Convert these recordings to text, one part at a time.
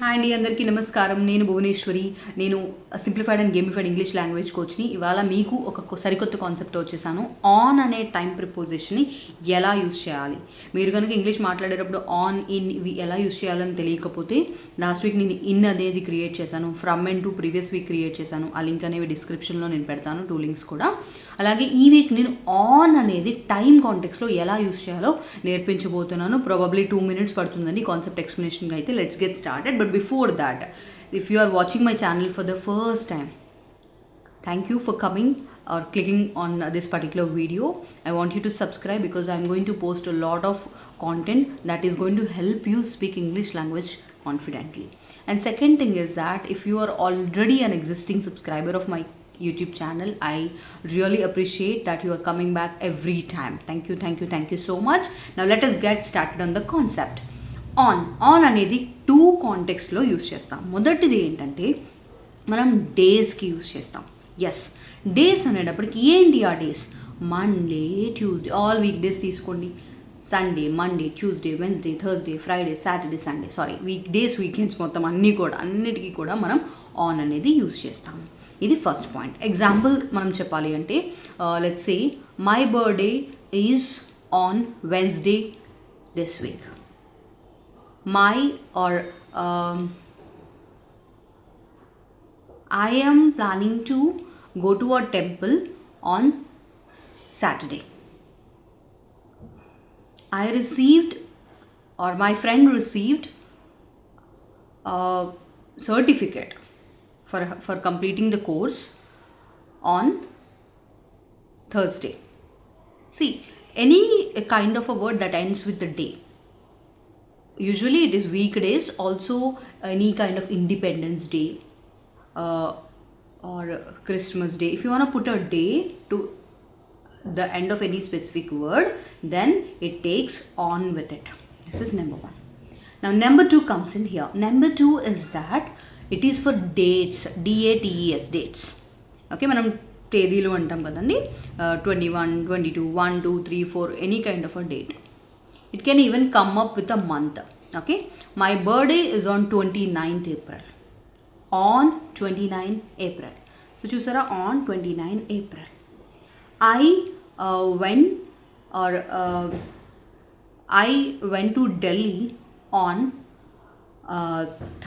Hi అండి, అందరికీ నమస్కారం. నేను భువనేశ్వరి. నేను simplified and gamified English language కోచ్ని. ఇవాళ మీకు ఒక సరికొత్త కాన్సెప్ట్ వచ్చేసాను. ఆన్ అనే టైం ప్రిపోజిషన్ని ఎలా యూస్ చేయాలి. మీరు కనుక ఇంగ్లీష్ మాట్లాడేటప్పుడు ఆన్, ఇన్ ఇవి ఎలా యూస్ చేయాలని తెలియకపోతే లాస్ట్ వీక్ నేను ఇన్ అనేది క్రియేట్ చేశాను. From and to previous week create చేశాను. ఆ లింక్ అనేవి డిస్క్రిప్షన్లో నేను పెడతాను, 2 లింక్స్ కూడా. అలాగే ఈ వీక్ నేను ఆన్ అనేది టైం కాంటెక్స్లో ఎలా యూస్ చేయాలో నేర్పించబోతున్నాను. ప్రాబబ్లీ 2 minutes పడుతుందండి కాన్సెప్ట్ ఎక్స్ప్లెనేషన్కి అయితే. Let's get started. But before that, if you are watching my channel for the first time, thank you for coming or clicking on this particular video. I want you to subscribe because I'm going to post a lot of content that is going to help you speak English language confidently. And second thing is that if you are already an existing subscriber of my YouTube channel, I really appreciate that you are coming back every time. Thank you so much. Now let us get started on the concept. On అనేది 2 కాంటెక్స్లో use చేస్తాం. మొదటిది ఏంటంటే మనం డేస్కి use చేస్తాం. Yes, days అనేటప్పటికి ఏంటి ఆ days? Monday, Tuesday, all week days తీసుకోండి. Sunday, Monday, Tuesday, Wednesday, Thursday, Friday, Saturday, Sunday, week days, weekends మొత్తం అన్నిటికీ కూడా మనం ఆన్ అనేది యూస్ చేస్తాం. ఇది ఫస్ట్ పాయింట్. ఎగ్జాంపుల్ మనం చెప్పాలి అంటే let's say my birthday is on Wednesday this week. I am planning to go to a temple on Saturday. I received, or my friend received, a certificate for completing the course on Thursday. See, any kind of a word that ends with the day. Usually it is weekdays, also any kind of Independence Day or Christmas Day. If you want to put a day to the end of any specific word, then it takes on with it. This is number 1. Now number 2 comes in here. Number 2 is that it is for dates, DATES, dates. Okay, మనం తేదీలు అంటాం కదండి. 21, 22, 1, 2, 3, 4, any kind of a date. It can even come up with a month. Okay, my birthday is on 29th April. On 29 April. So choosara on 29 April. I went to Delhi on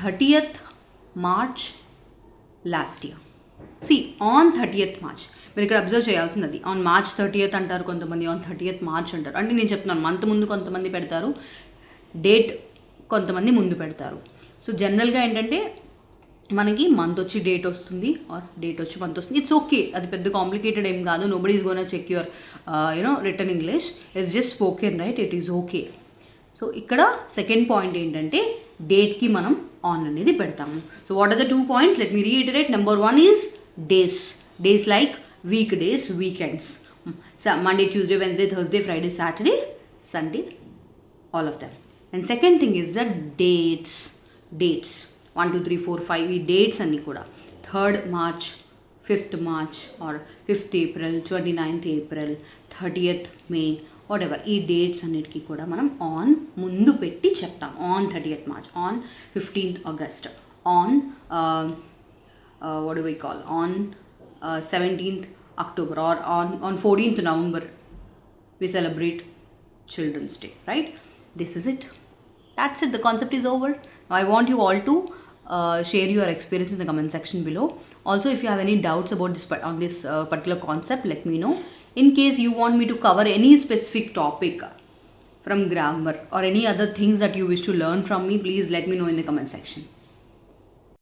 30th March last year. See, on 30th March. మీరు ఇక్కడ observe చేయాల్సింది అది. On March 30th అంటారు కొంతమంది, on 30th March అంటారు. అంటే నేను చెప్తున్నాను, మంత్ ముందు కొంతమంది పెడతారు, డేట్ కొంతమంది ముందు పెడతారు. సో జనరల్గా ఏంటంటే మనకి మంత్ వచ్చి డేట్ వస్తుంది, ఆర్ డేట్ వచ్చి మంత్ వస్తుంది. ఇట్స్ ఓకే, అది పెద్ద కాంప్లికేటెడ్ ఏం కాదు. Nobody is gonna check your written English. It's just spoken, right? It is okay. So ఇక్కడ సెకండ్ పాయింట్ ఏంటంటే డేట్కి మనం ఆన్ అనేది పెడతాము. So what are the 2 points? Let me reiterate. Number 1 is days like weekdays, weekends, Monday, Tuesday, Wednesday, Thursday, Friday, Saturday, Sunday, all of them. And second thing is the dates 1, 2, 3, 4, 5 ఈ dates అన్నీ కూడా 3rd March, 5th March or 5th April, 29th April, 30th May, whatever, ఈ dates అన్నిటికీ కూడా మనం on ముందు పెట్టి చెప్తాం. On 30th March, on 15th August, on what do we call, on 17th October or on 14th November we celebrate Children's Day, right? This is it. That's it. The concept is over. Now I want you all to share your experience in the comment section below. Also, if you have any doubts about this particular concept, let me know. In case you want me to cover any specific topic from grammar or any other things that you wish to learn from me, please let me know in the comment section.